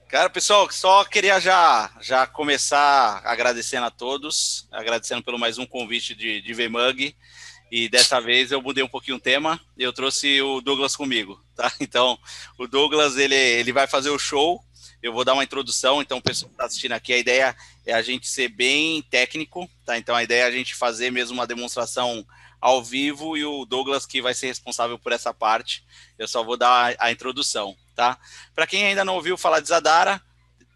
Cara, pessoal, só queria já começar agradecendo a todos, agradecendo pelo mais um convite de VMUG, e dessa vez eu mudei um pouquinho o tema, eu trouxe o Douglas comigo, tá? Então, o Douglas, ele vai fazer o show, eu vou dar uma introdução, então o pessoal que está assistindo aqui, a ideia é a gente ser bem técnico, tá? Então, a ideia é a gente fazer mesmo uma demonstração ao vivo e o Douglas que vai ser responsável por essa parte, eu só vou dar a introdução, tá? Para quem ainda não ouviu falar de Zadara,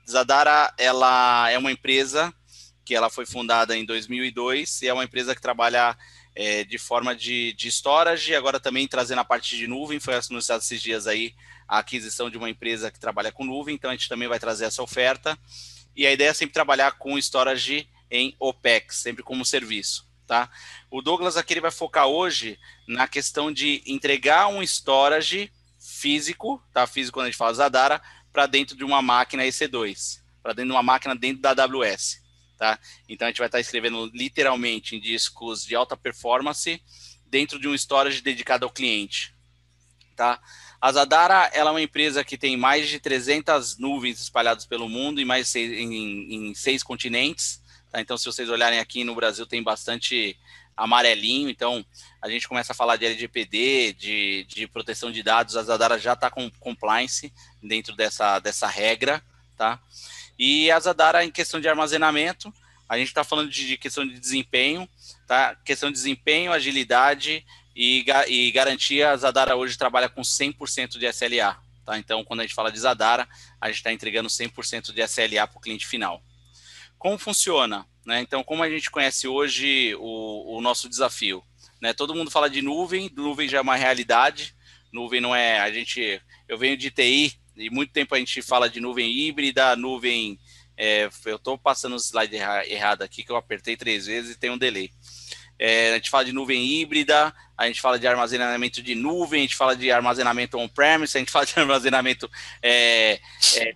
Zadara ela é uma empresa que ela foi fundada em 2002 e é uma empresa que trabalha de forma de storage, agora também trazendo a parte de nuvem, foi anunciado esses dias aí a aquisição de uma empresa que trabalha com nuvem, então a gente também vai trazer essa oferta, e a ideia é sempre trabalhar com storage em OPEX, sempre como serviço, tá? O Douglas aqui ele vai focar hoje na questão de entregar um storage físico, tá? Físico quando a gente fala Zadara, para dentro de uma máquina EC2, para dentro de uma máquina dentro da AWS. Tá? Então a gente vai estar escrevendo literalmente em discos de alta performance dentro de um storage dedicado ao cliente. Tá? A Zadara ela é uma empresa que tem mais de 300 nuvens espalhadas pelo mundo em 6 continentes. Tá? Então, se vocês olharem aqui no Brasil, tem bastante amarelinho. Então, a gente começa a falar de LGPD, de proteção de dados. A Zadara já está com compliance dentro dessa regra. Tá? E a Zadara, em questão de armazenamento, a gente está falando de questão de desempenho, tá? Questão de desempenho, agilidade e garantia. A Zadara hoje trabalha com 100% de SLA, tá? Então, quando a gente fala de Zadara, a gente está entregando 100% de SLA para o cliente final. Como funciona? Né? Então, como a gente conhece hoje o nosso desafio? Né? Todo mundo fala de nuvem já é uma realidade, nuvem não é, eu venho de TI, e muito tempo a gente fala de nuvem híbrida, eu estou passando o slide errado aqui, que eu apertei 3 vezes e tem um delay. A gente fala de nuvem híbrida, a gente fala de armazenamento de nuvem, a gente fala de armazenamento on-premise, a gente fala de armazenamento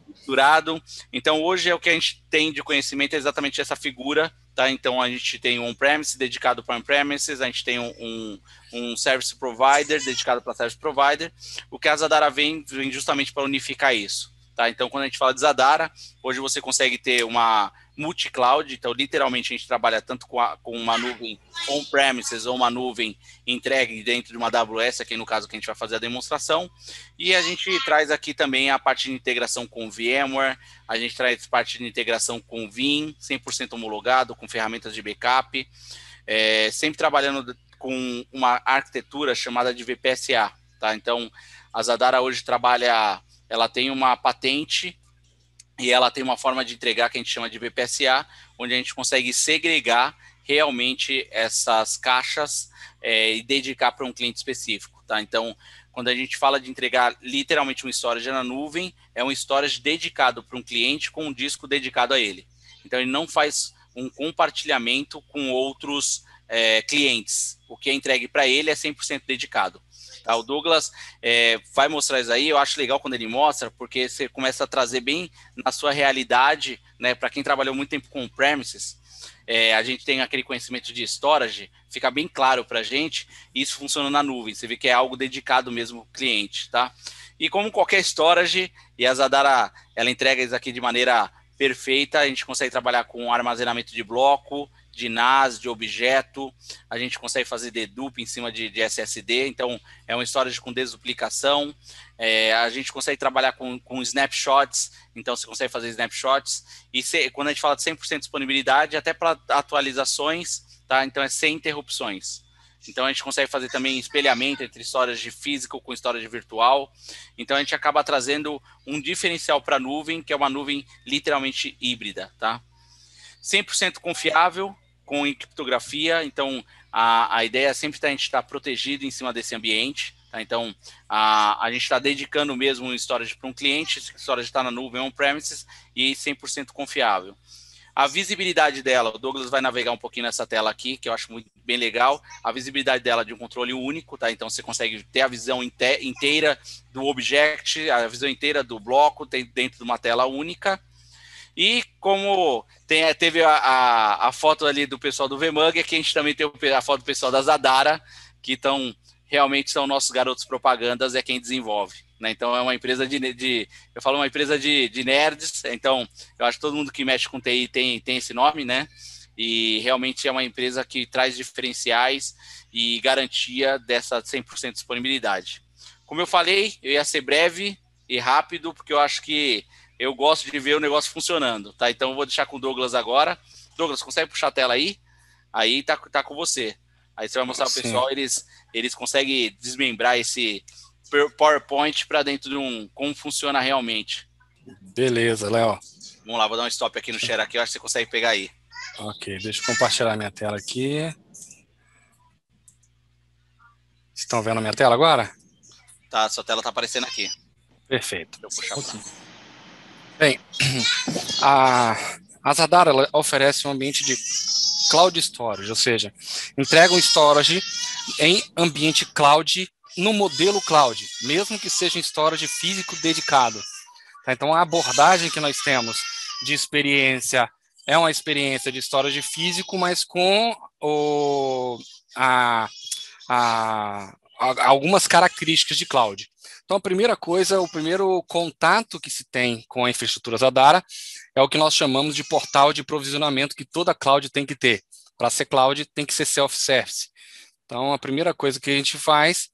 misturado. Então, hoje é o que a gente tem de conhecimento é exatamente essa figura, tá? Então, a gente tem um on-premise dedicado para on-premises, a gente tem um service provider dedicado para service provider. O que a Zadara vem justamente para unificar isso, tá? Então, quando a gente fala de Zadara, hoje você consegue ter uma multi-cloud, então literalmente a gente trabalha tanto com uma nuvem on-premises ou uma nuvem entregue dentro de uma AWS, aqui no caso que a gente vai fazer a demonstração, e a gente traz aqui também a parte de integração com VMware, a gente traz parte de integração com Vim, 100% homologado, com ferramentas de backup, sempre trabalhando com uma arquitetura chamada de VPSA, tá? Então, a Zadara hoje ela tem uma patente e ela tem uma forma de entregar que a gente chama de VPSA, onde a gente consegue segregar realmente essas caixas e dedicar para um cliente específico, tá? Então, quando a gente fala de entregar literalmente um storage na nuvem, é um storage dedicado para um cliente com um disco dedicado a ele. Então, ele não faz um compartilhamento com outros clientes. O que é entregue para ele é 100% dedicado. Tá, o Douglas vai mostrar isso aí, eu acho legal quando ele mostra, porque você começa a trazer bem na sua realidade, né, para quem trabalhou muito tempo com on-premises, a gente tem aquele conhecimento de storage, fica bem claro para a gente, e isso funciona na nuvem, você vê que é algo dedicado mesmo ao cliente, tá? E como qualquer storage, e a Zadara, ela entrega isso aqui de maneira perfeita, a gente consegue trabalhar com armazenamento de bloco, de NAS, de objeto, a gente consegue fazer dedupe em cima de SSD, então é um storage com desduplicação, a gente consegue trabalhar com snapshots, então você consegue fazer snapshots, e quando a gente fala de 100% disponibilidade, até para atualizações, tá? Então é sem interrupções. Então a gente consegue fazer também espelhamento entre storage físico com storage virtual, então a gente acaba trazendo um diferencial para a nuvem, que é uma nuvem literalmente híbrida, tá? 100% confiável, com criptografia, então a ideia é sempre a gente estar protegido em cima desse ambiente, tá? Então a gente está dedicando mesmo um storage para um cliente, esse storage está na nuvem on-premises e 100% confiável. A visibilidade dela, o Douglas vai navegar um pouquinho nessa tela aqui, que eu acho muito bem legal, a visibilidade dela é de um controle único, tá? Então você consegue ter a visão inteira do object, a visão inteira do bloco dentro de uma tela única. E como teve a foto ali do pessoal do VMUG, aqui a gente também tem a foto do pessoal da Zadara, que realmente são nossos garotos propagandas, é quem desenvolve. né? Então é uma empresa eu falo uma empresa de nerds, então eu acho que todo mundo que mexe com TI tem esse nome, né? E realmente é uma empresa que traz diferenciais e garantia dessa 100% disponibilidade. Como eu falei, eu ia ser breve e rápido, porque eu acho que eu gosto de ver o negócio funcionando, tá? Então eu vou deixar com o Douglas agora. Douglas, consegue puxar a tela aí? Aí tá com você. Aí você vai mostrar pro Sim. pessoal, eles conseguem desmembrar esse PowerPoint para dentro de como funciona realmente. Beleza, Léo. Vamos lá, vou dar um stop aqui no share aqui, eu acho que você consegue pegar aí. Ok, deixa eu compartilhar minha tela aqui. Estão vendo a minha tela agora? Tá, sua tela tá aparecendo aqui. Perfeito. Deixa eu puxar pra... Bem, a Zadara ela oferece um ambiente de cloud storage, ou seja, entrega um storage em ambiente cloud no modelo cloud, mesmo que seja um storage físico dedicado. Tá? Então, a abordagem que nós temos de experiência é uma experiência de storage físico, mas com algumas características de cloud. Então, a primeira coisa, o primeiro contato que se tem com a infraestrutura Zadara é o que nós chamamos de portal de provisionamento que toda cloud tem que ter. Para ser cloud, tem que ser self-service. Então, a primeira coisa que a gente faz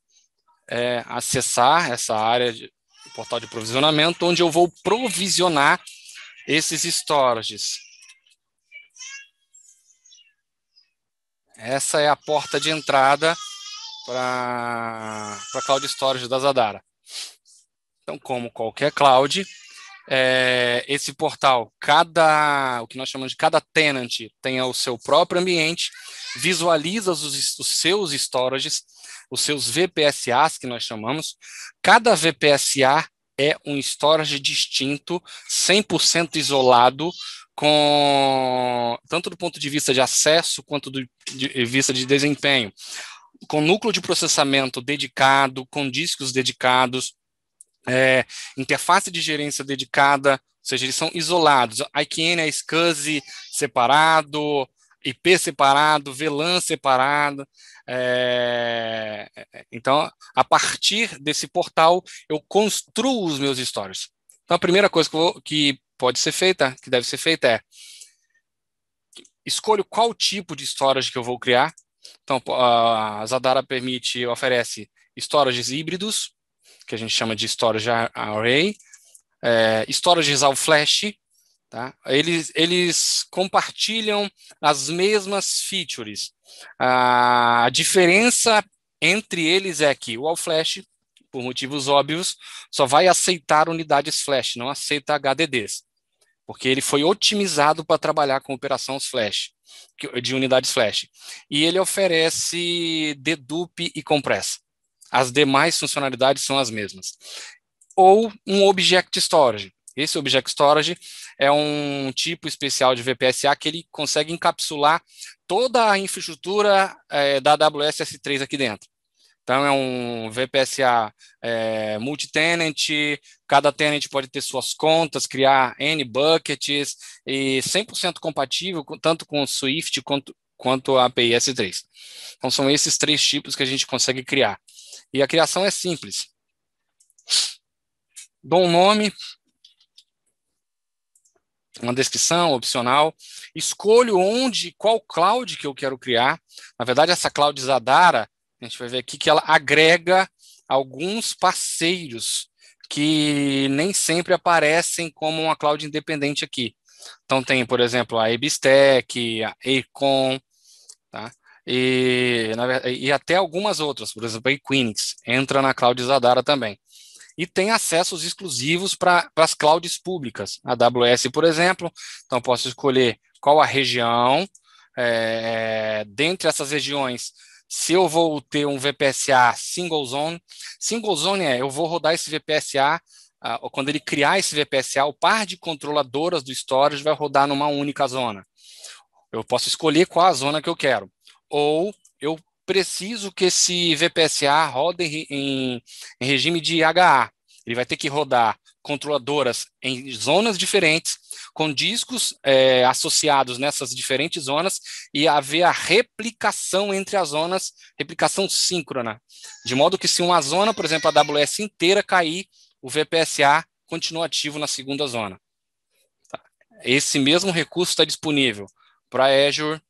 é acessar essa área de portal de provisionamento, onde eu vou provisionar esses storages. Essa é a porta de entrada para a Cloud Storage da Zadara. Então, como qualquer cloud, esse portal, o que nós chamamos de cada tenant tem o seu próprio ambiente, visualiza os seus storages, os seus VPSAs, que nós chamamos. Cada VPSA é um storage distinto, 100% isolado, tanto do ponto de vista de acesso quanto de vista de desempenho, com núcleo de processamento dedicado, com discos dedicados, interface de gerência dedicada, ou seja, eles são isolados. ICN é SCSI separado, IP separado, VLAN separado. Então, a partir desse portal, eu construo os meus stories. Então, a primeira coisa que pode ser feita, que deve ser feita escolho qual tipo de storage que eu vou criar. Então, a Zadara oferece storages híbridos, que a gente chama de storage array, storages all flash, tá? Eles compartilham as mesmas features. A diferença entre eles é que o all flash, por motivos óbvios, só vai aceitar unidades flash, não aceita HDDs, porque ele foi otimizado para trabalhar com operações flash, de unidades flash. E ele oferece dedupe e compressa. As demais funcionalidades são as mesmas. Ou um Object Storage. Esse Object Storage é um tipo especial de VPSA que ele consegue encapsular toda a infraestrutura da AWS S3 aqui dentro. Então, é um VPSA multi-tenant, cada tenant pode ter suas contas, criar N buckets, e 100% compatível tanto com o Swift quanto a API S3. Então, são esses três tipos que a gente consegue criar. E a criação é simples. Dou um nome, uma descrição opcional, escolho qual cloud que eu quero criar. Na verdade, essa cloud Zadara, a gente vai ver aqui que ela agrega alguns parceiros que nem sempre aparecem como uma cloud independente aqui. Então tem, por exemplo, a Ebstack, a Acon, tá? E até algumas outras, por exemplo, a Equinix entra na cloud Zadara também. E tem acessos exclusivos para as clouds públicas, a AWS, por exemplo. Então, posso escolher qual a região, dentre essas regiões, se eu vou ter um VPSA single zone. Single zone eu vou rodar esse VPSA, quando ele criar esse VPSA, o par de controladoras do storage vai rodar numa única zona. Eu posso escolher qual a zona que eu quero. Ou eu preciso que esse VPSA rode em regime de HA. Ele vai ter que rodar controladoras em zonas diferentes, com discos associados nessas diferentes zonas, e haver a replicação entre as zonas, replicação síncrona, de modo que se uma zona, por exemplo, a AWS inteira cair, o VPSA continua ativo na segunda zona. Tá? Esse mesmo recurso está disponível para Azure,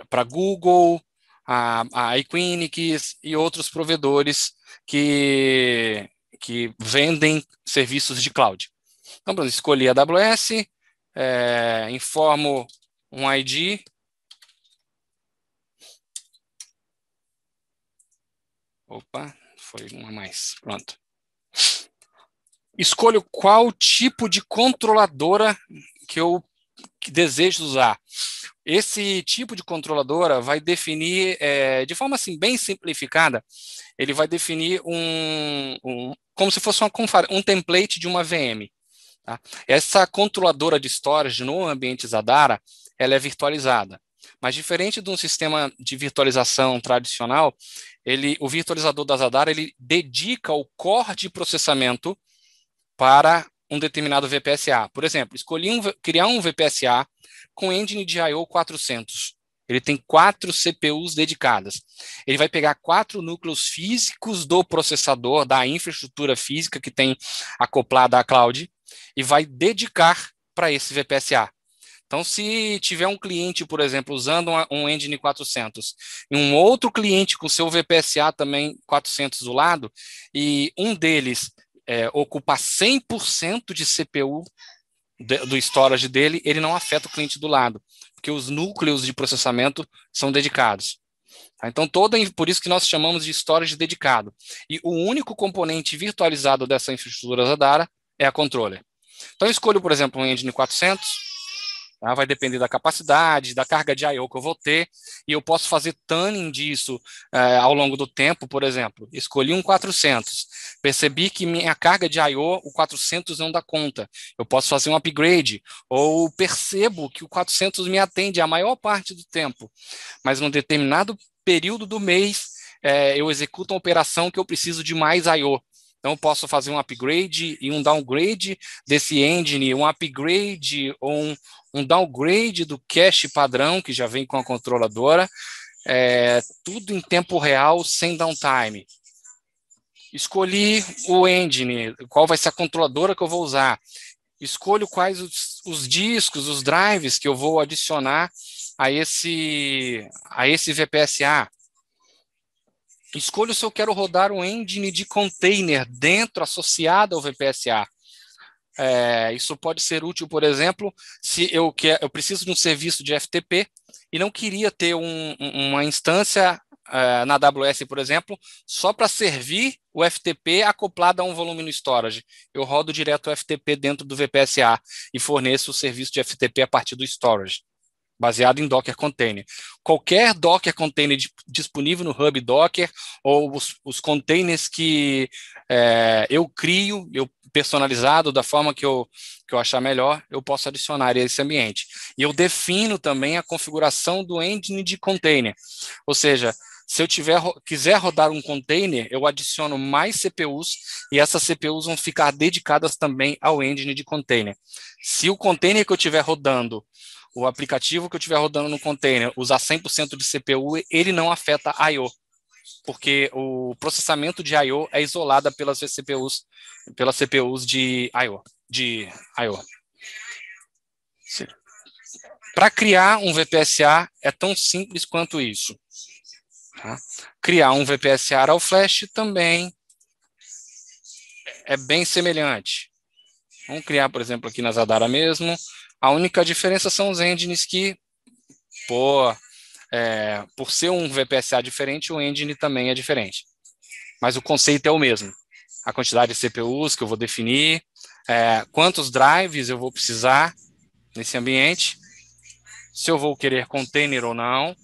para Google, a Equinix e outros provedores que vendem serviços de cloud. Então, por exemplo, escolhi a AWS, informo um ID. Opa, foi uma a mais. Pronto. Escolho qual tipo de controladora que eu desejo usar. Esse tipo de controladora vai definir, de forma assim, bem simplificada, ele vai definir como se fosse um template de uma VM. Tá? Essa controladora de storage no ambiente Zadara, ela é virtualizada. Mas diferente de um sistema de virtualização tradicional, o virtualizador da Zadara, ele dedica o core de processamento para um determinado VPSA. Por exemplo, escolhi criar um VPSA com engine de I/O 400. Ele tem 4 CPUs dedicadas. Ele vai pegar 4 núcleos físicos do processador, da infraestrutura física que tem acoplada à cloud, e vai dedicar para esse VPSA. Então, se tiver um cliente, por exemplo, usando um engine 400, e um outro cliente com seu VPSA também 400 do lado, e um deles ocupar 100% de CPU do storage dele, ele não afeta o cliente do lado, porque os núcleos de processamento são dedicados. Tá? Então, por isso que nós chamamos de storage dedicado. E o único componente virtualizado dessa infraestrutura Zadara é a controller. Então, eu escolho, por exemplo, um engine 400, tá? Vai depender da capacidade, da carga de I/O que eu vou ter, e eu posso fazer tuning disso ao longo do tempo. Por exemplo, escolhi um 400, percebi que minha carga de I/O, o 400 não dá conta, eu posso fazer um upgrade, ou percebo que o 400 me atende a maior parte do tempo, mas num determinado período do mês, eu executo uma operação que eu preciso de mais I/O. Então, eu posso fazer um upgrade e um downgrade desse engine, um upgrade ou um downgrade do cache padrão, que já vem com a controladora, tudo em tempo real, sem downtime. Escolhi o engine, qual vai ser a controladora que eu vou usar. Escolho quais os discos, os drives que eu vou adicionar a esse VPSA. Escolho se eu quero rodar um engine de container dentro, associado ao VPSA. Isso pode ser útil, por exemplo, se eu preciso de um serviço de FTP e não queria ter uma instância na AWS, por exemplo, só para servir o FTP acoplado a um volume no storage. Eu rodo direto o FTP dentro do VPSA e forneço o serviço de FTP a partir do storage, baseado em Docker Container. Qualquer Docker Container disponível no Hub Docker, ou os containers que eu crio, personalizado da forma que eu achar melhor, eu posso adicionar a esse ambiente. E eu defino também a configuração do engine de container. Ou seja, se eu quiser rodar um container, eu adiciono mais CPUs, e essas CPUs vão ficar dedicadas também ao engine de container. Se o container que eu estiver rodando, o aplicativo que eu estiver rodando no container, usar 100% de CPU, ele não afeta a I/O, porque o processamento de I/O é isolado pelas CPUs de I/O. Para criar um VPSA é tão simples quanto isso. Tá? Criar um VPSA ao flash também é bem semelhante. Vamos criar, por exemplo, aqui na Zadara mesmo. A única diferença são os engines que, por ser um VPSA diferente, o engine também é diferente. Mas o conceito é o mesmo. A quantidade de CPUs que eu vou definir, quantos drives eu vou precisar nesse ambiente, se eu vou querer container ou não.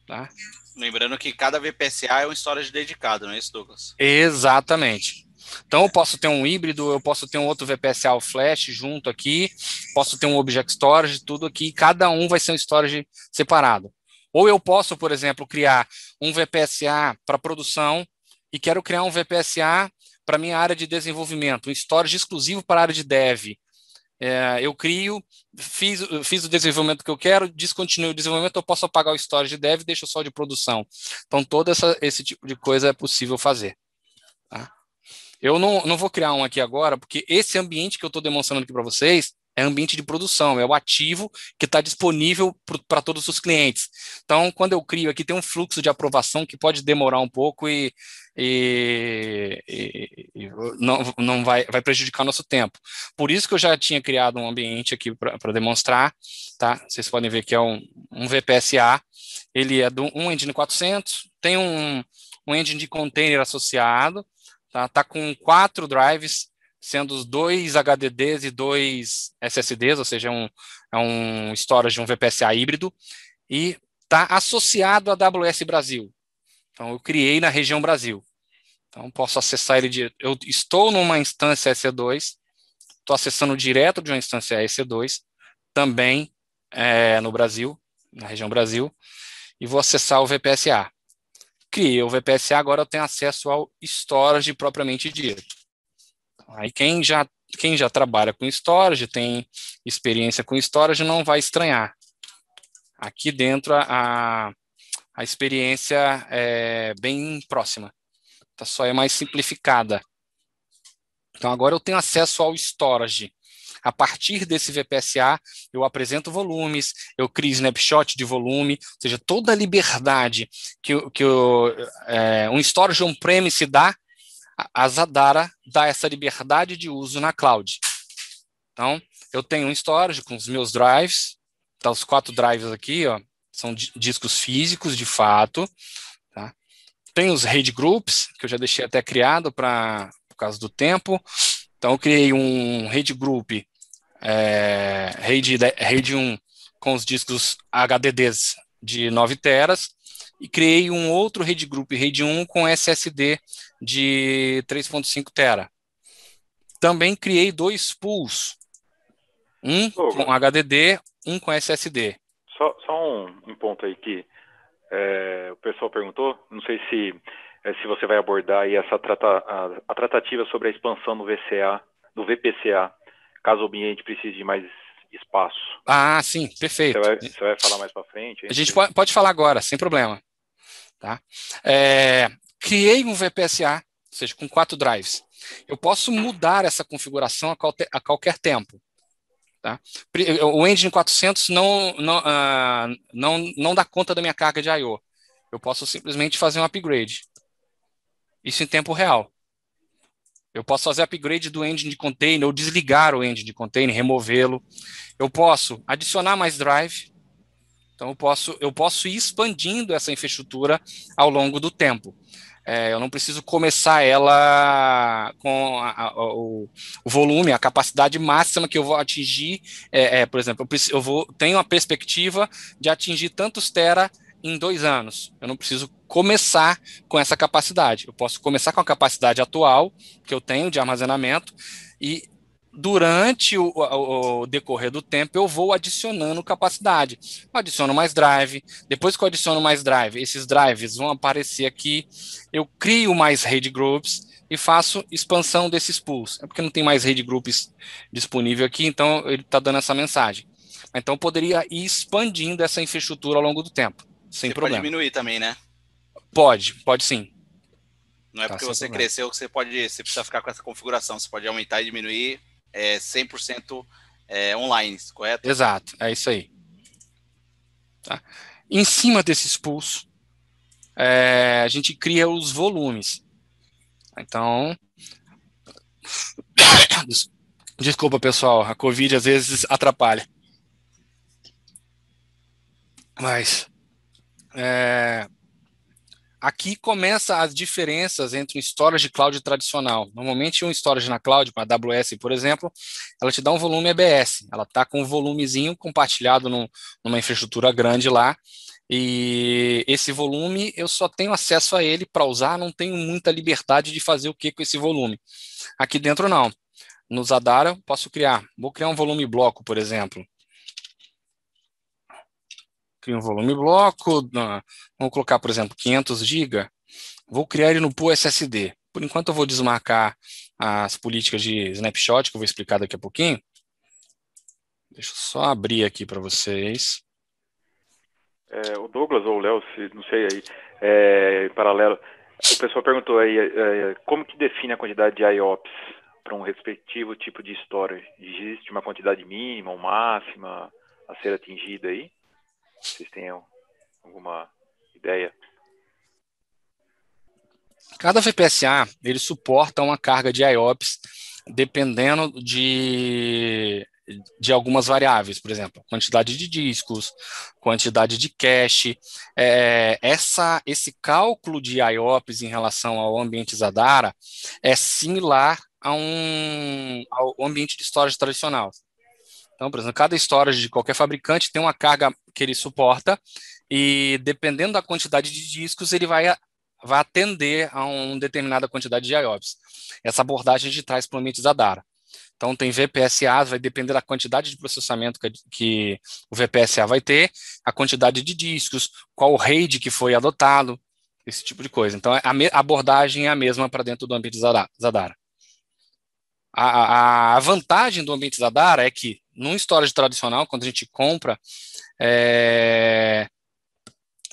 Tá? Lembrando que cada VPSA é um storage dedicado, não é isso, Douglas? Exatamente. Então, eu posso ter um híbrido, eu posso ter um outro VPSA ao flash junto aqui, posso ter um object storage, tudo aqui, cada um vai ser um storage separado. Ou eu posso, por exemplo, criar um VPSA para produção e quero criar um VPSA para minha área de desenvolvimento, um storage exclusivo para a área de dev. Eu crio, fiz o desenvolvimento que eu quero, descontinuo o desenvolvimento, eu posso apagar o storage de dev e deixo só de produção. Então, todo esse tipo de coisa é possível fazer. Tá? Eu não vou criar um aqui agora, porque esse ambiente que eu estou demonstrando aqui para vocês é ambiente de produção, é o ativo que está disponível para todos os clientes. Então, quando eu crio aqui, tem um fluxo de aprovação que pode demorar um pouco e não vai prejudicar o nosso tempo. Por isso que eu já tinha criado um ambiente aqui para demonstrar, tá? Vocês podem ver que é um VPSA, ele é um Engine 400, tem um engine de container associado, tá com 4 drives, sendo os 2 HDDs e 2 SSDs, ou seja, é um storage, um VPSA híbrido, e está associado à AWS Brasil. Então, eu criei na região Brasil. Então, posso acessar ele. Eu estou numa instância EC2, estou acessando direto de uma instância EC2, também no Brasil, na região Brasil, e vou acessar o VPSA. Criei o VPSA, agora eu tenho acesso ao storage propriamente dito. Aí quem já trabalha com storage, tem experiência com storage, não vai estranhar. Aqui dentro a experiência é bem próxima. Tá, só é mais simplificada. Então agora eu tenho acesso ao storage. A partir desse VPSA, eu apresento volumes, eu crio snapshot de volume, ou seja, toda a liberdade que um storage on-premise dá, a Zadara dá essa liberdade de uso na cloud. Então, eu tenho um storage com os meus drives, tá, os 4 drives aqui, ó, são discos físicos, de fato. Tá? Tem os RAID groups, que eu já deixei até criado por causa do tempo. Então, eu criei um RAID group, RAID 1, com os discos HDDs de 9 teras, e criei um outro RAID group, RAID 1, com SSD de 3.5 tera. Também criei 2 pools, um com HDD, um com SSD. Só um ponto aí que o pessoal perguntou, não sei se você vai abordar aí a tratativa sobre a expansão do VPCA, caso o ambiente precise de mais espaço. Ah, sim, perfeito. Você vai falar mais para frente? A gente pode falar agora, sem problema. Tá? Criei um VPSA, ou seja, com 4 drives. Eu posso mudar essa configuração a qualquer tempo. Tá? O Engine 400 não dá conta da minha carga de I/O. Eu posso simplesmente fazer um upgrade. Isso em tempo real. Eu posso fazer upgrade do engine de container, ou desligar o engine de container, removê-lo. Eu posso adicionar mais drive. Então, eu posso ir expandindo essa infraestrutura ao longo do tempo. Eu não preciso começar ela com o volume, a capacidade máxima que eu vou atingir. Por exemplo, tenho a perspectiva de atingir tantos tera em 2 anos. Eu não preciso começar com essa capacidade. Eu posso começar com a capacidade atual que eu tenho de armazenamento e durante o decorrer do tempo, eu vou adicionando capacidade. Eu adiciono mais drive. Depois que eu adiciono mais drive, esses drives vão aparecer aqui. Eu crio mais RAID groups e faço expansão desses pools. É porque não tem mais RAID groups disponível aqui, então ele está dando essa mensagem. Então, eu poderia ir expandindo essa infraestrutura ao longo do tempo, sem problema. Pode diminuir também, né? Pode sim. Não é porque você cresceu que você precisa ficar com essa configuração. Você pode aumentar e diminuir 100% online, correto? Exato, é isso aí. Tá? Em cima desses pools, a gente cria os volumes. Então, desculpa, pessoal, a Covid às vezes atrapalha. Mas aqui começa as diferenças entre um storage cloud tradicional. Normalmente um storage na cloud, com a AWS, por exemplo, ela te dá um volume EBS. Ela está com um volumezinho compartilhado numa infraestrutura grande lá. E esse volume, eu só tenho acesso a ele para usar, não tenho muita liberdade de fazer o que com esse volume. Aqui dentro não. No Zadara, eu posso vou criar um volume bloco, por exemplo. Crio um volume bloco, vamos colocar, por exemplo, 500 GB. Vou criar ele no pool SSD. Por enquanto eu vou desmarcar as políticas de snapshot, que eu vou explicar daqui a pouquinho. Deixa eu só abrir aqui para vocês. O Douglas ou o Léo, não sei aí, em paralelo, o pessoal perguntou aí como que define a quantidade de IOPS para um respectivo tipo de storage? Existe uma quantidade mínima ou máxima a ser atingida aí? Vocês têm alguma ideia? Cada VPSA, ele suporta uma carga de IOPS dependendo de algumas variáveis, por exemplo, quantidade de discos, quantidade de cache. Esse cálculo de IOPS em relação ao ambiente Zadara é similar ao ambiente de storage tradicional. Então, por exemplo, cada storage de qualquer fabricante tem uma carga que ele suporta e, dependendo da quantidade de discos, ele vai atender a uma determinada quantidade de IOPS. Essa abordagem a gente traz para o ambiente Zadara. Então, tem VPSAs, vai depender da quantidade de processamento que o VPSA vai ter, a quantidade de discos, qual o RAID que foi adotado, esse tipo de coisa. Então, a abordagem é a mesma para dentro do ambiente Zadara. A vantagem do ambiente Zadara é que, num storage tradicional, quando a gente compra,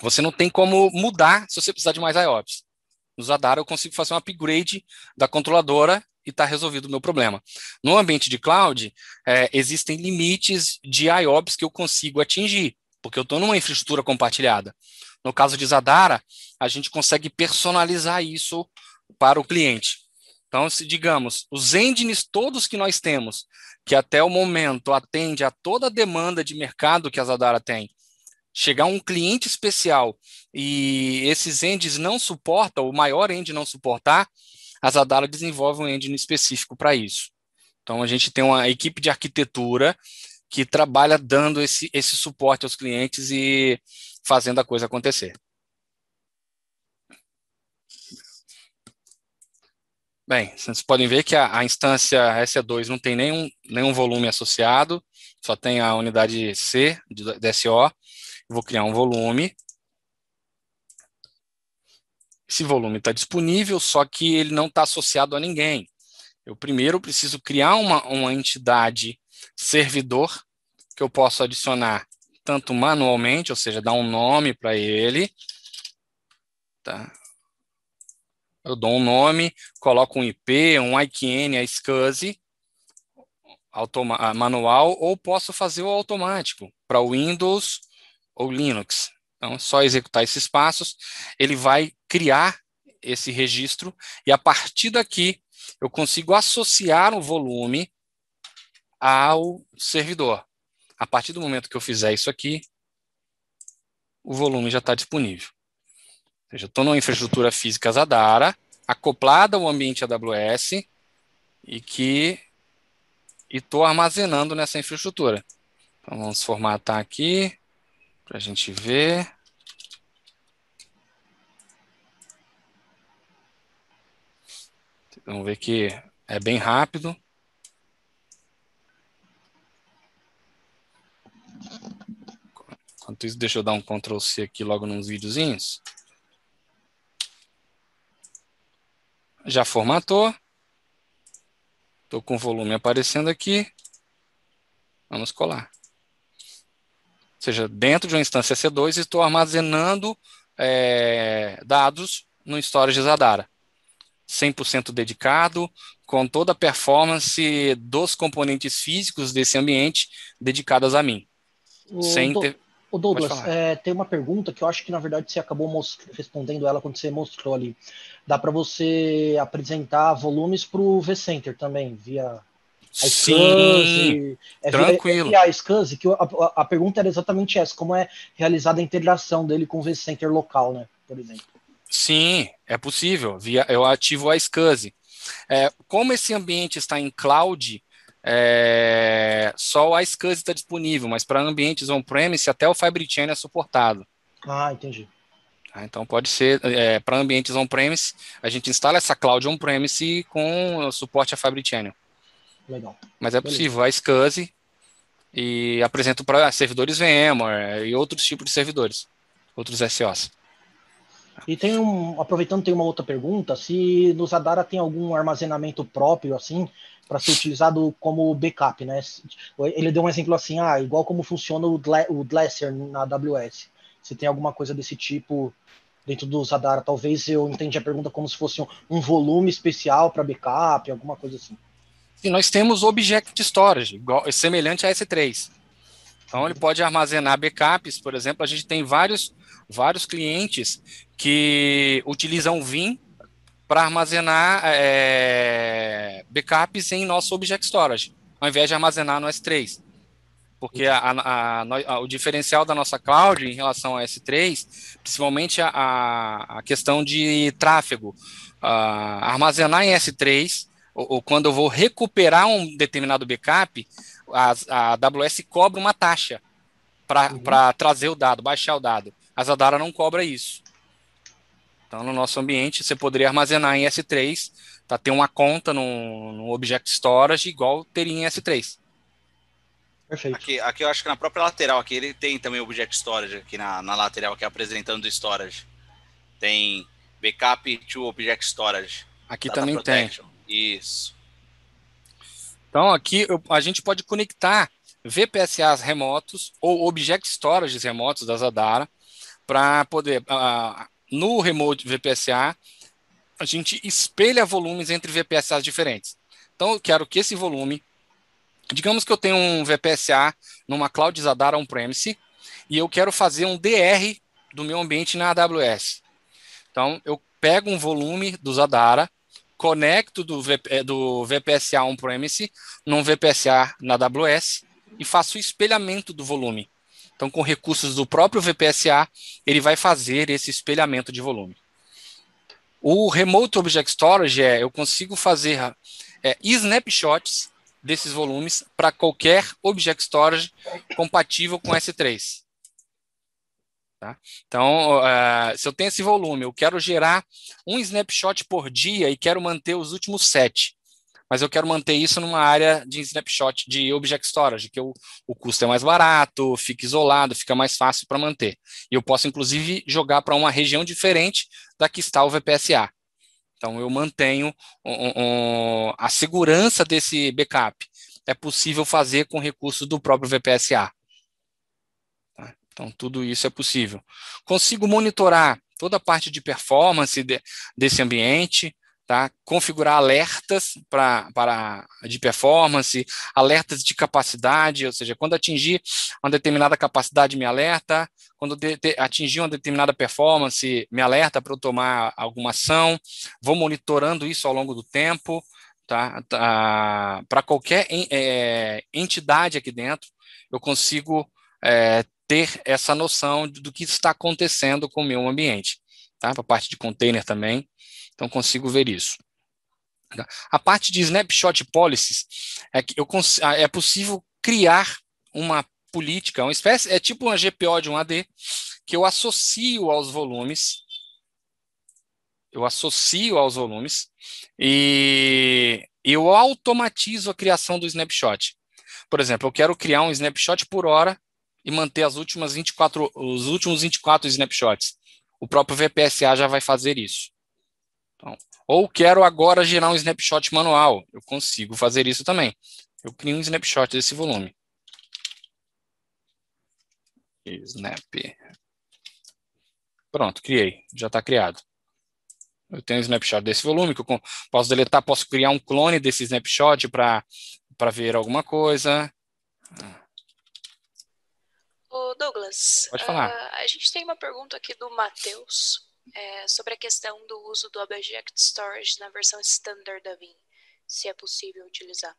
você não tem como mudar se você precisar de mais IOPS. No Zadara eu consigo fazer um upgrade da controladora e está resolvido o meu problema. No ambiente de cloud, existem limites de IOPS que eu consigo atingir, porque eu estou numa infraestrutura compartilhada. No caso de Zadara, a gente consegue personalizar isso para o cliente. Então, se digamos, os engines todos que nós temos, que até o momento atende a toda a demanda de mercado que a Zadara tem, chegar um cliente especial e esses engines não suportam, o maior engine não suportar, a Zadara desenvolve um engine específico para isso. Então, a gente tem uma equipe de arquitetura que trabalha dando esse suporte aos clientes e fazendo a coisa acontecer. Bem, vocês podem ver que a instância SE2 não tem nenhum volume associado, só tem a unidade C de SO. Vou criar um volume. Esse volume está disponível, só que ele não está associado a ninguém. Eu primeiro preciso criar uma entidade servidor que eu posso adicionar tanto manualmente, ou seja, dar um nome para ele. Tá? Eu dou um nome, coloco um IP, um IKN, a SCSI, manual, ou posso fazer o automático para Windows ou Linux. Então, é só executar esses passos, ele vai criar esse registro e, a partir daqui, eu consigo associar o volume ao servidor. A partir do momento que eu fizer isso aqui, o volume já está disponível. Ou seja, eu estou numa infraestrutura física Zadara, acoplada ao ambiente AWS, e estou armazenando nessa infraestrutura. Então, vamos formatar aqui, para a gente ver. Vamos ver que é bem rápido. Enquanto isso, deixa eu dar um Ctrl+C aqui logo nos videozinhos. Já formatou. Estou com o volume aparecendo aqui. Vamos colar. Ou seja, dentro de uma instância C2, estou armazenando dados no storage Zadara. 100% dedicado, com toda a performance dos componentes físicos desse ambiente dedicadas a mim. O Douglas, tem uma pergunta que eu acho que, na verdade, você acabou respondendo ela quando você mostrou ali. Dá para você apresentar volumes para o vCenter também, via a SCSI? Sim, tranquilo. Via a SCSI, que a pergunta era exatamente essa, como é realizada a integração dele com o vCenter local, né, por exemplo. Sim, é possível. Eu ativo a SCSI. Como esse ambiente está em cloud, só o SCSI está disponível, mas para ambientes on-premise, até o Fibre Channel é suportado. Ah, entendi. Então, pode ser, para ambientes on-premise, a gente instala essa cloud on-premise com o suporte a Fibre Channel. Legal. Mas é possível, a SCSI, e apresento para servidores VMware e outros tipos de servidores, outros SOs. E aproveitando, tem uma outra pergunta, se no Zadara tem algum armazenamento próprio, assim, para ser utilizado como backup, né? Ele deu um exemplo assim, igual como funciona o Glacier na AWS. Se tem alguma coisa desse tipo dentro do Zadara, talvez eu entendi a pergunta como se fosse um volume especial para backup, alguma coisa assim. Sim, nós temos Object Storage, semelhante a S3. Então, ele pode armazenar backups, por exemplo, a gente tem vários clientes que utilizam Vim para armazenar backups em nosso Object Storage, ao invés de armazenar no S3. Porque o diferencial da nossa cloud em relação ao S3, principalmente a questão de tráfego, armazenar em S3, ou quando eu vou recuperar um determinado backup, a AWS cobra uma taxa para trazer o dado, baixar o dado. A Zadara não cobra isso. Então, no nosso ambiente, você poderia armazenar em S3, ter uma conta no Object Storage igual teria em S3. Perfeito. Aqui eu acho que na própria lateral, aqui ele tem também o Object Storage, aqui na lateral, aqui apresentando o Storage. Tem Backup to Object Storage. Aqui também Protection. Tem. Isso. Então, aqui a gente pode conectar VPSAs remotos ou Object Storages remotos da Zadara para poder, no Remote VPSA, a gente espelha volumes entre VPSAs diferentes. Então, eu quero que esse volume, digamos que eu tenho um VPSA numa Cloud Zadara on-premise e eu quero fazer um DR do meu ambiente na AWS. Então, eu pego um volume do Zadara, conecto do VPSA on-premise num VPSA na AWS e faço o espelhamento do volume. Então, com recursos do próprio VPSA, ele vai fazer esse espelhamento de volume. O Remote Object Storage eu consigo fazer snapshots desses volumes para qualquer Object Storage compatível com S3. Tá? Então, se eu tenho esse volume, eu quero gerar um snapshot por dia e quero manter os últimos 7. Mas eu quero manter isso numa área de snapshot de Object Storage, que o custo é mais barato, fica isolado, fica mais fácil para manter. E eu posso, inclusive, jogar para uma região diferente da que está o VPSA. Então, eu mantenho a segurança desse backup. É possível fazer com recursos do próprio VPSA. Tá? Então, tudo isso é possível. Consigo monitorar toda a parte de performance desse ambiente, tá? Configurar alertas de performance, alertas de capacidade, ou seja, quando atingir uma determinada capacidade, me alerta, quando atingir uma determinada performance, me alerta para eu tomar alguma ação, vou monitorando isso ao longo do tempo, tá? Para qualquer entidade aqui dentro, eu consigo ter essa noção do que está acontecendo com o meu ambiente, tá? Para a parte de container também. Então, consigo ver isso. A parte de snapshot policies é que é possível criar uma política, uma espécie, é tipo uma GPO de um AD, que eu associo aos volumes. E eu automatizo a criação do snapshot. Por exemplo, eu quero criar um snapshot por hora e manter os últimos 24 snapshots. O próprio VPSA já vai fazer isso. Então, ou quero agora gerar um snapshot manual. Eu consigo fazer isso também. Eu crio um snapshot desse volume. Snap. Pronto, criei. Já está criado. Eu tenho um snapshot desse volume que eu posso deletar, posso criar um clone desse snapshot para ver alguma coisa. Ô Douglas, pode falar. A gente tem uma pergunta aqui do Matheus. Sobre a questão do uso do Object Storage na versão standard da Vim, se é possível utilizar.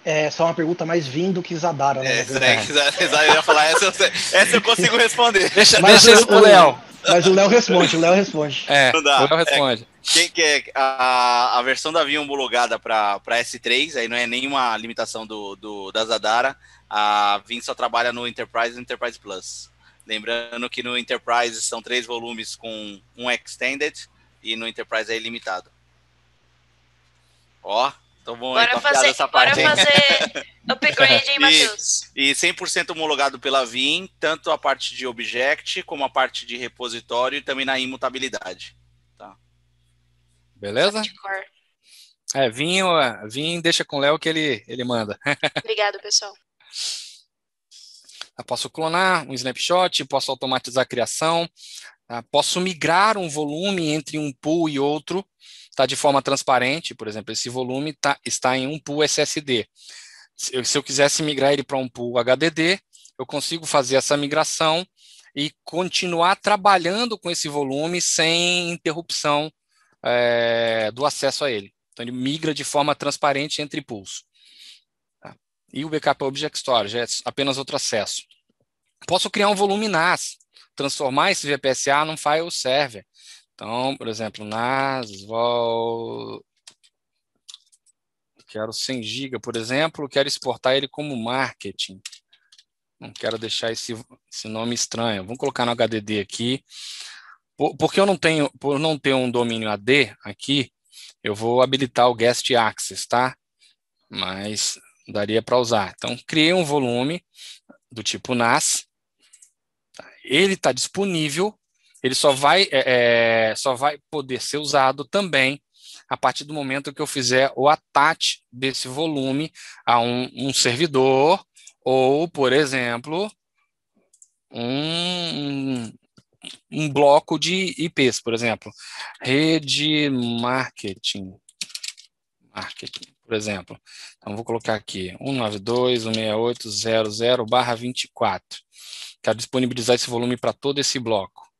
Essa é uma pergunta mais Vim do que Zadara, né? Eu ia falar, essa eu consigo responder. Deixa isso pro Léo. Mas o Léo responde, o Léo responde. Quem quer a versão da Vim homologada para S3, aí não é nenhuma limitação da Zadara, a Vim só trabalha no Enterprise e no Enterprise Plus. Lembrando que no Enterprise são 3 volumes com um Extended e no Enterprise é ilimitado. Ó, tô bom, bora fazer upgrade, hein, Matheus? E 100% homologado pela Vim, tanto a parte de object como a parte de repositório e também na imutabilidade. Tá? Beleza? Vim deixa com o Léo que ele manda. Obrigado, pessoal. Eu posso clonar um snapshot, posso automatizar a criação, tá? Posso migrar um volume entre um pool e outro, tá, de forma transparente. Por exemplo, esse volume está em um pool SSD. Se eu quisesse migrar ele para um pool HDD, eu consigo fazer essa migração e continuar trabalhando com esse volume sem interrupção do acesso a ele. Então, ele migra de forma transparente entre pools. Tá? E o Backup Object Storage é apenas outro acesso. Posso criar um volume NAS, transformar esse VPSA num file server. Então, por exemplo, NAS, quero 100 GB, por exemplo, quero exportar ele como marketing. Não quero deixar esse nome estranho. Vamos colocar no HDD aqui. Porque por não ter um domínio AD aqui, eu vou habilitar o Guest Access, tá? Mas daria para usar. Então, criei um volume do tipo NAS. Ele está disponível. Ele só vai poder ser usado também a partir do momento que eu fizer o attach desse volume a um servidor ou, por exemplo, um bloco de IPs, por exemplo, rede marketing, por exemplo. Então, vou colocar aqui 192.168.00/24. Quero disponibilizar esse volume para todo esse bloco.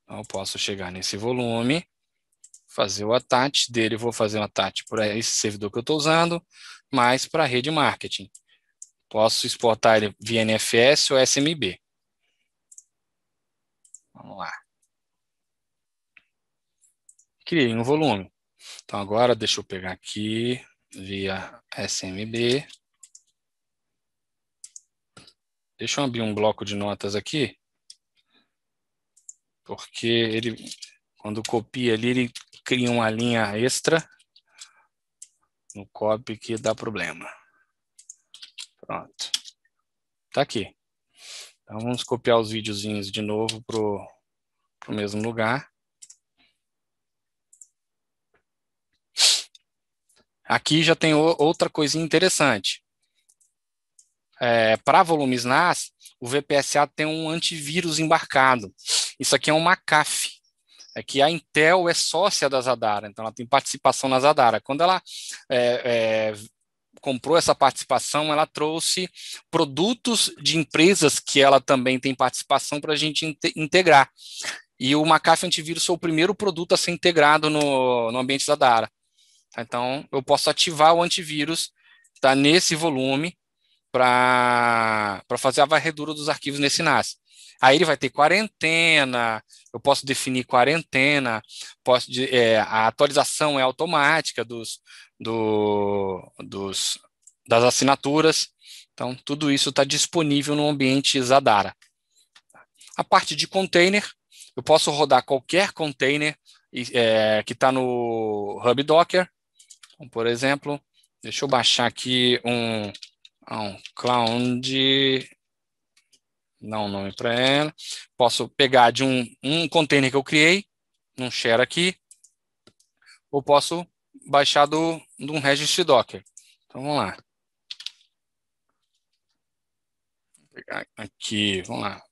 Então, eu posso chegar nesse volume, fazer o attach dele, vou fazer um attach para esse servidor que eu estou usando, mais para a rede marketing. Posso exportar ele via NFS ou SMB. Vamos lá. Criei um volume. Então, agora deixa eu pegar aqui via SMB. Deixa eu abrir um bloco de notas aqui. Porque ele, quando copia ali, ele cria uma linha extra no copy que dá problema. Pronto. Tá aqui. Então, vamos copiar os videozinhos de novo pro mesmo lugar. Aqui já tem outra coisinha interessante. Para volumes NAS, o VPSA tem um antivírus embarcado. Isso aqui é um McAfee. É que a Intel é sócia da Zadara, então ela tem participação na Zadara. Quando ela comprou essa participação, ela trouxe produtos de empresas que ela também tem participação para a gente integrar. E o McAfee Antivírus foi o primeiro produto a ser integrado no ambiente Zadara. Então, eu posso ativar o antivírus, tá, nesse volume para fazer a varredura dos arquivos nesse NAS. Aí ele vai ter quarentena, eu posso definir quarentena, a atualização é automática das assinaturas. Então, tudo isso está disponível no ambiente Zadara. A parte de container, eu posso rodar qualquer container que está no Hub Docker. Então, por exemplo, deixa eu baixar aqui um Cloud, dar um nome para ela. Posso pegar de um container que eu criei, um share aqui, ou posso baixar de um registry Docker. Então, vamos lá. Vou pegar aqui, vamos lá.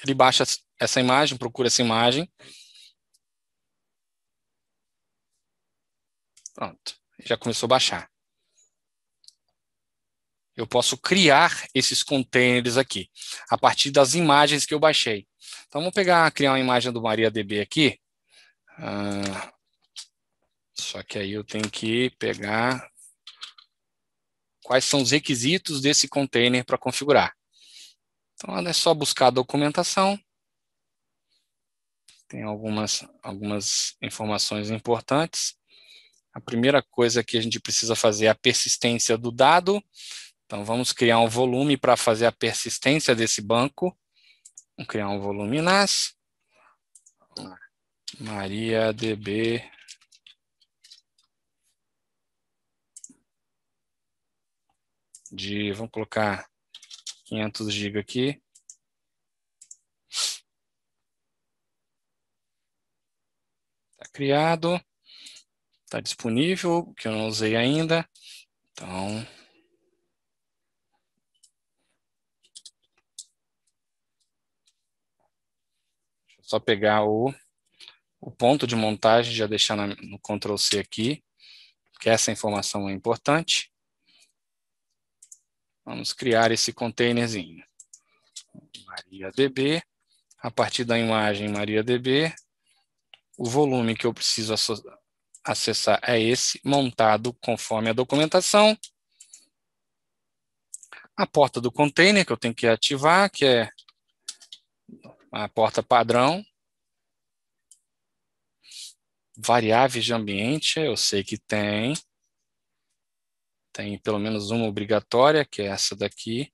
Ele baixa essa imagem, procura essa imagem. Pronto, já começou a baixar. Eu posso criar esses containers aqui, a partir das imagens que eu baixei. Então, vamos criar uma imagem do MariaDB aqui. Só que aí eu tenho que pegar quais são os requisitos desse container para configurar. Então, é só buscar a documentação. Tem algumas informações importantes. A primeira coisa que a gente precisa fazer é a persistência do dado. Então, vamos criar um volume para fazer a persistência desse banco. Vamos criar um volume NAS. MariaDB vamos colocar 500 GB aqui. Está criado. Está disponível, que eu não usei ainda. Então, deixa eu só pegar o ponto de montagem, já deixar no Ctrl C aqui, porque essa informação é importante. Vamos criar esse containerzinho. MariaDB. A partir da imagem MariaDB, o volume que eu preciso acessar é esse, montado conforme a documentação. A porta do container que eu tenho que ativar, que é a porta padrão. Variáveis de ambiente, eu sei que tem. Tem pelo menos uma obrigatória, que é essa daqui.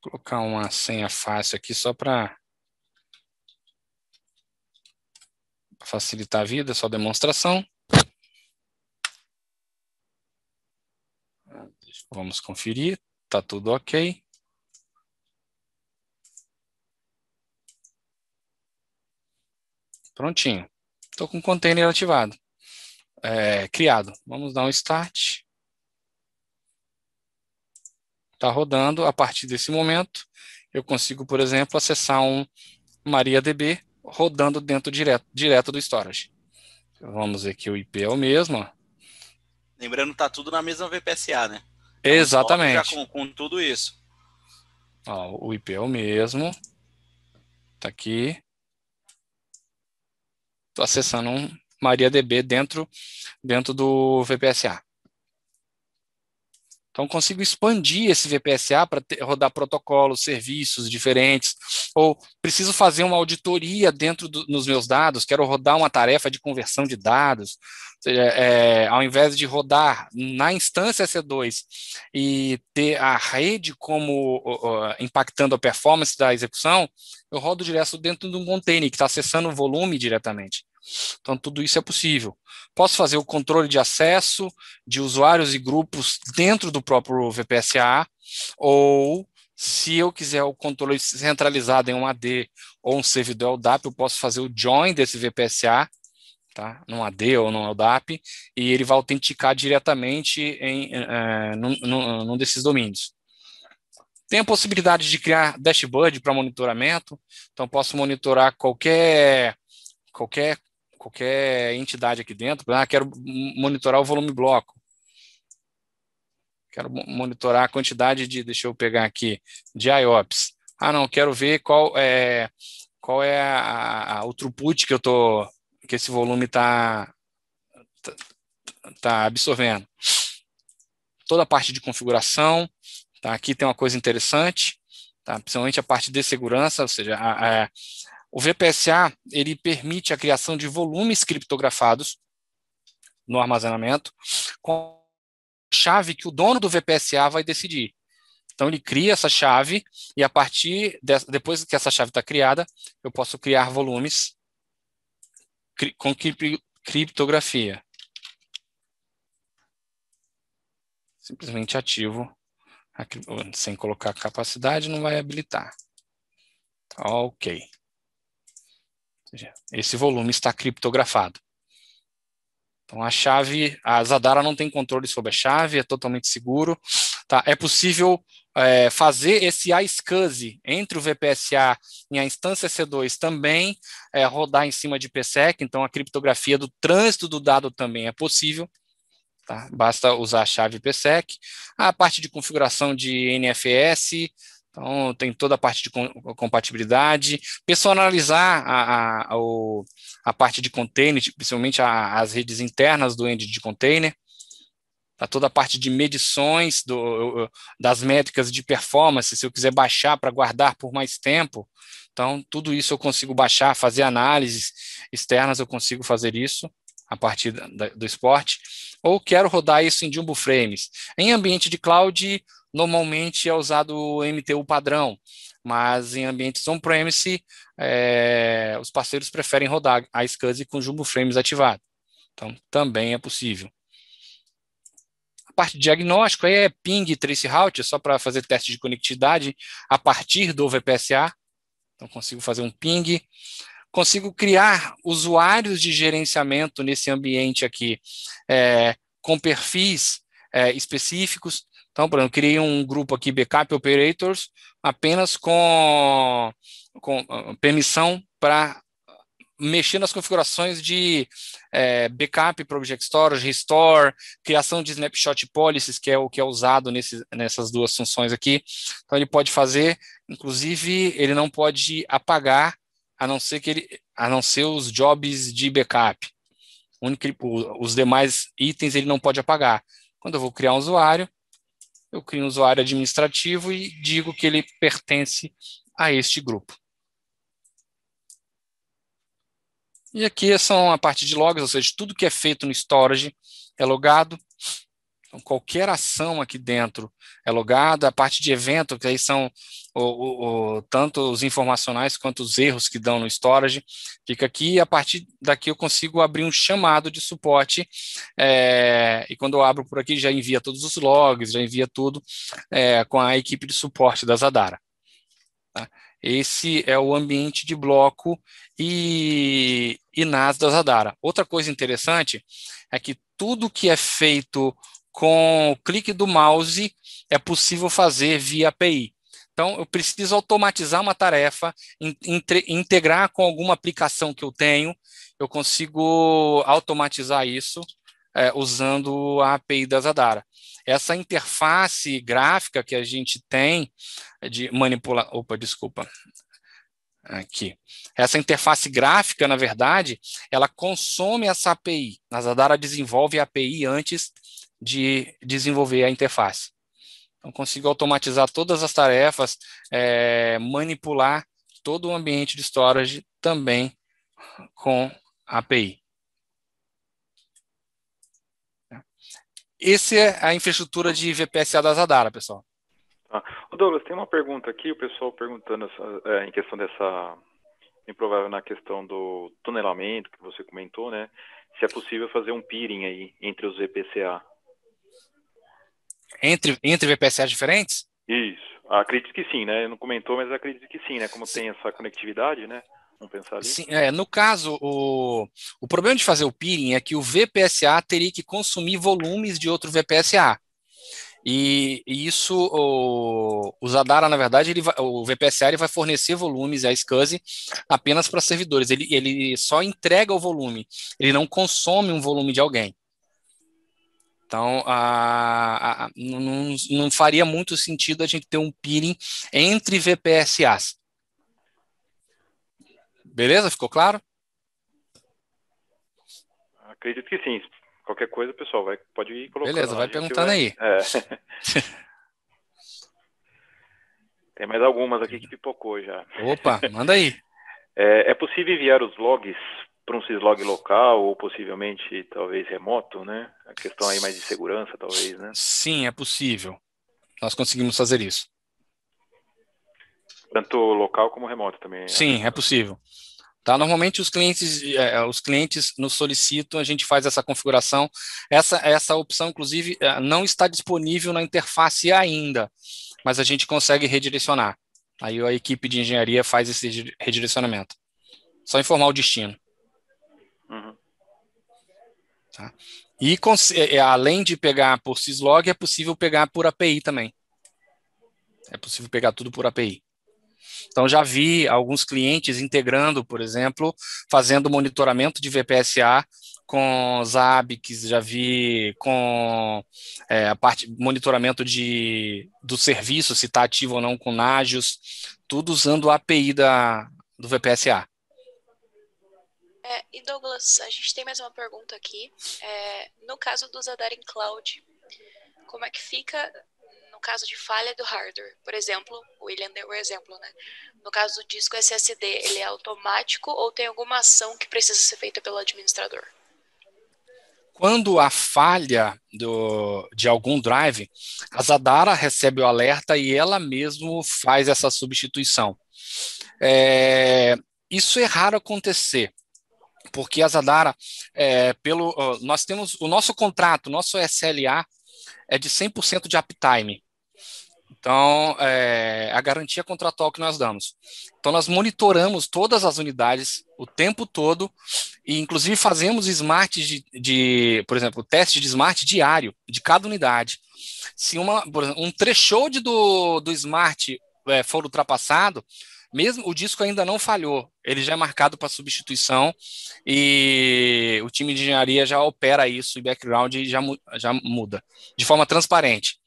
Vou colocar uma senha fácil aqui só para facilitar a vida, só demonstração. Vamos conferir, está tudo ok. Prontinho. Estou com o container ativado. Criado. Vamos dar um start. Está rodando. A partir desse momento, eu consigo, por exemplo, acessar um MariaDB rodando dentro direto do storage. Vamos ver que o IP é o mesmo. Ó. Lembrando que está tudo na mesma VPSA, né? Exatamente. Já com tudo isso. Ó, o IP é o mesmo. Está aqui. Estou acessando um MariaDB dentro do VPSA. Então, consigo expandir esse VPSA para rodar protocolos, serviços diferentes, ou preciso fazer uma auditoria dentro nos meus dados, quero rodar uma tarefa de conversão de dados, ou seja, ao invés de rodar na instância EC2 e ter a rede como impactando a performance da execução, eu rodo direto dentro de um container que está acessando o volume diretamente. Então, tudo isso é possível. Posso fazer o controle de acesso de usuários e grupos dentro do próprio VPSA, ou, se eu quiser o controle centralizado em um AD ou um servidor LDAP, eu posso fazer o join desse VPSA, tá? Num AD ou num LDAP, e ele vai autenticar diretamente num desses domínios. Tem a possibilidade de criar dashboard para monitoramento, então posso monitorar qualquer entidade aqui dentro. Quero monitorar o volume bloco. Quero monitorar a quantidade de, deixa eu pegar aqui, de IOPS. Não, quero ver qual é o throughput que esse volume tá absorvendo. Toda a parte de configuração. Tá? Aqui tem uma coisa interessante, tá? Principalmente a parte de segurança, ou seja, o VPSA ele permite a criação de volumes criptografados no armazenamento com chave que o dono do VPSA vai decidir. Então, ele cria essa chave e, a partir depois que essa chave está criada, eu posso criar volumes com criptografia. Simplesmente ativo, sem colocar capacidade, não vai habilitar. Ok. Esse volume está criptografado. Então, a Zadara não tem controle sobre a chave, é totalmente seguro. Tá? É possível fazer esse iSCSI entre o VPSA e a instância C2 também, rodar em cima de PSEC, então a criptografia do trânsito do dado também é possível. Tá? Basta usar a chave PSEC. A parte de configuração de NFS, então tem toda a parte de compatibilidade, personalizar a parte de container, principalmente as redes internas do end de container, tá? Toda a parte de medições das métricas de performance, se eu quiser baixar para guardar por mais tempo, então tudo isso eu consigo baixar, fazer análises externas, eu consigo fazer isso a partir do Sport, ou quero rodar isso em Jumbo Frames. Em ambiente de cloud, normalmente é usado o MTU padrão, mas em ambientes on-premise, os parceiros preferem rodar a SCSI com Jumbo Frames ativado. Então, também é possível. A parte de diagnóstico aí é ping e traceroute, só para fazer teste de conectividade a partir do VPSA. Então, consigo fazer um ping. Consigo criar usuários de gerenciamento nesse ambiente aqui, com perfis específicos. Então, por exemplo, criei um grupo aqui, Backup Operators, apenas com permissão para mexer nas configurações de backup para Object Storage, Restore, criação de Snapshot Policies, que é o que é usado nessas duas funções aqui. Então, ele pode fazer, inclusive, ele não pode apagar, a não ser os jobs de backup. Os demais itens ele não pode apagar. Quando eu vou criar um usuário, eu crio um usuário administrativo e digo que ele pertence a este grupo. E aqui são a parte de logs, ou seja, tudo que é feito no storage é logado. Então, qualquer ação aqui dentro é logada. A parte de evento, que aí são tanto os informacionais quanto os erros que dão no storage, fica aqui. E a partir daqui eu consigo abrir um chamado de suporte. E quando eu abro por aqui, já envia todos os logs, já envia tudo com a equipe de suporte da Zadara. Tá? Esse é o ambiente de bloco e NAS da Zadara. Outra coisa interessante é que tudo que é feito com o clique do mouse é possível fazer via API. Então, eu preciso automatizar uma tarefa, integrar com alguma aplicação que eu tenho, eu consigo automatizar isso usando a API da Zadara. Essa interface gráfica que a gente tem de manipular... Opa, desculpa. Aqui. Essa interface gráfica, na verdade, ela consome essa API. A Zadara desenvolve a API antes de desenvolver a interface. Então, consigo automatizar todas as tarefas, manipular todo o ambiente de storage também com a API. Essa é a infraestrutura de VPSA da Zadara, pessoal. Douglas, tem uma pergunta aqui, o pessoal perguntando em questão dessa, improvável na questão do tunelamento que você comentou, né? Se é possível fazer um peering aí entre os VPCA. Entre VPSA diferentes? Isso. Acredito que sim, né? Não comentou, mas acredito que sim, né? Como sim. Tem essa conectividade, né? Vamos pensar ali. Sim, no caso, o problema de fazer o peering é que o VPSA teria que consumir volumes de outro VPSA. E isso, o Zadara, na verdade, o VPSA ele vai fornecer volumes à SCSI apenas para servidores. Ele só entrega o volume, ele não consome um volume de alguém. Então, não faria muito sentido a gente ter um peering entre VPSAs. Beleza? Ficou claro? Acredito que sim. Qualquer coisa, pessoal, pode ir colocando. Beleza, vai perguntando aí. Tem mais algumas aqui que pipocou já. Opa, manda aí. É possível enviar os logs para um syslog local ou possivelmente, talvez, remoto, né? A questão aí mais de segurança, talvez, né? Sim, é possível. Nós conseguimos fazer isso. Tanto local como remoto também. Sim, é possível. Tá? Normalmente os clientes nos solicitam, a gente faz essa configuração. Essa opção, inclusive, não está disponível na interface ainda, mas a gente consegue redirecionar. Aí a equipe de engenharia faz esse redirecionamento. Só informar o destino. Uhum. Tá? E além de pegar por syslog, é possível pegar por API também. É possível pegar tudo por API. Então, já vi alguns clientes integrando, por exemplo, fazendo monitoramento de VPSA com Zabbix, já vi com a parte monitoramento do serviço, se está ativo ou não com Nagios, tudo usando a API do VPSA. E Douglas, a gente tem mais uma pergunta aqui. No caso do Zadara em Cloud, como é que fica no caso de falha do hardware? Por exemplo, o William deu o exemplo, né? No caso do disco SSD, ele é automático ou tem alguma ação que precisa ser feita pelo administrador? Quando há falha de algum drive, a Zadara recebe o alerta e ela mesmo faz essa substituição. Isso é raro acontecer, porque a Zadara, nós temos o nosso contrato, nosso SLA é de 100% de uptime. Então, a garantia contratual que nós damos. Então, nós monitoramos todas as unidades o tempo todo e, inclusive, fazemos smart por exemplo, teste de smart diário de cada unidade. Se por exemplo, um threshold do smart for ultrapassado, mesmo o disco ainda não falhou, ele já é marcado para substituição e o time de engenharia já opera isso em background e já muda, de forma transparente.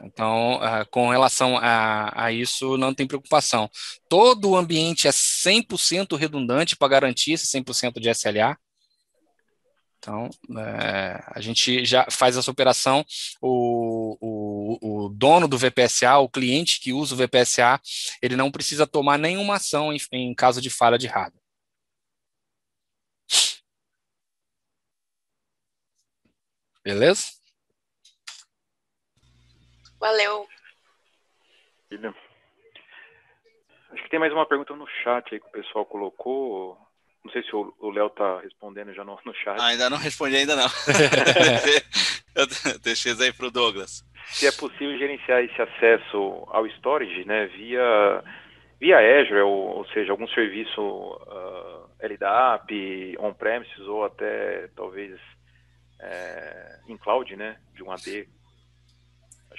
Então, com relação a isso, não tem preocupação. Todo o ambiente é 100% redundante para garantir esse 100% de SLA. Então, a gente já faz essa operação, o dono do VPSA, o cliente que usa o VPSA, ele não precisa tomar nenhuma ação em caso de falha de hardware. Beleza? Valeu. Acho que tem mais uma pergunta no chat aí que o pessoal colocou. Não sei se o Léo está respondendo já no chat. Ainda não respondi, ainda não. Eu deixei isso aí para o Douglas. Se é possível gerenciar esse acesso ao storage, né, via Azure, ou seja, algum serviço LDAP, on-premises ou até talvez em cloud, né, de um AD.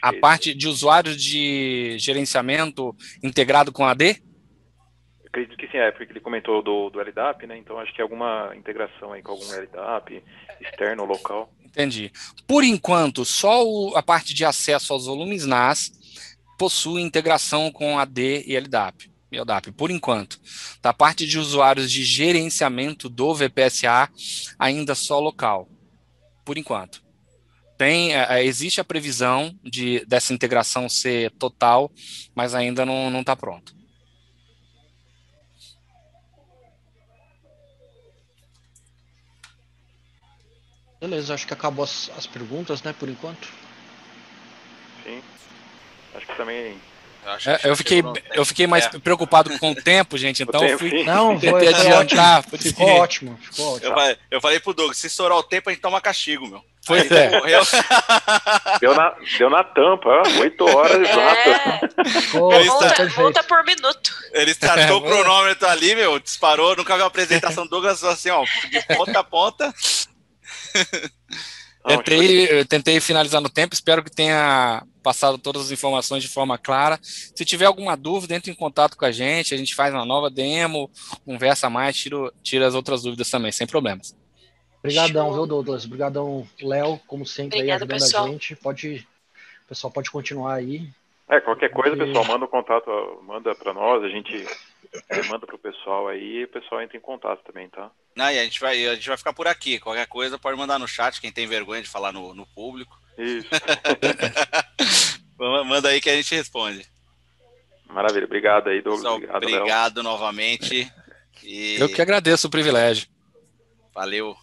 A parte de usuários de gerenciamento integrado com AD? Acredito que sim, porque ele comentou do LDAP, né? Então acho que é alguma integração aí com algum LDAP externo, local. Entendi. Por enquanto, só a parte de acesso aos volumes NAS possui integração com AD e LDAP. Por enquanto. Da parte de usuários de gerenciamento do VPSA, ainda só local. Por enquanto. Existe a previsão dessa integração ser total, mas ainda não está pronto. Beleza, acho que acabou as perguntas, né, por enquanto. Sim, acho que também... Eu fiquei mais preocupado com o tempo, gente, então tentei adiantar. Ficou ótimo. Eu falei pro Douglas, se estourar o tempo, a gente toma castigo, meu. Pois é. Deu na tampa, 8 horas exato. Volta por minuto. Ele startou o cronômetro ali, meu, disparou, nunca viu a apresentação do Douglas, assim, ó, de ponta a ponta. Eu tentei finalizar no tempo, espero que tenha passado todas as informações de forma clara. Se tiver alguma dúvida, entre em contato com a gente faz uma nova demo, conversa mais, tira as outras dúvidas também, sem problemas. Obrigadão, viu, Douglas? Obrigadão, Léo, como sempre, aí ajudando pessoal. A gente. O pessoal pode continuar aí. Qualquer coisa, pessoal, manda o contato, manda para nós, a gente manda pro pessoal aí, e o pessoal entra em contato também, tá? Não, e a gente vai ficar por aqui. Qualquer coisa pode mandar no chat, quem tem vergonha de falar no público. Isso. Manda aí que a gente responde. Maravilha, obrigado aí, Douglas. Obrigado novamente. Eu que agradeço o privilégio. Valeu.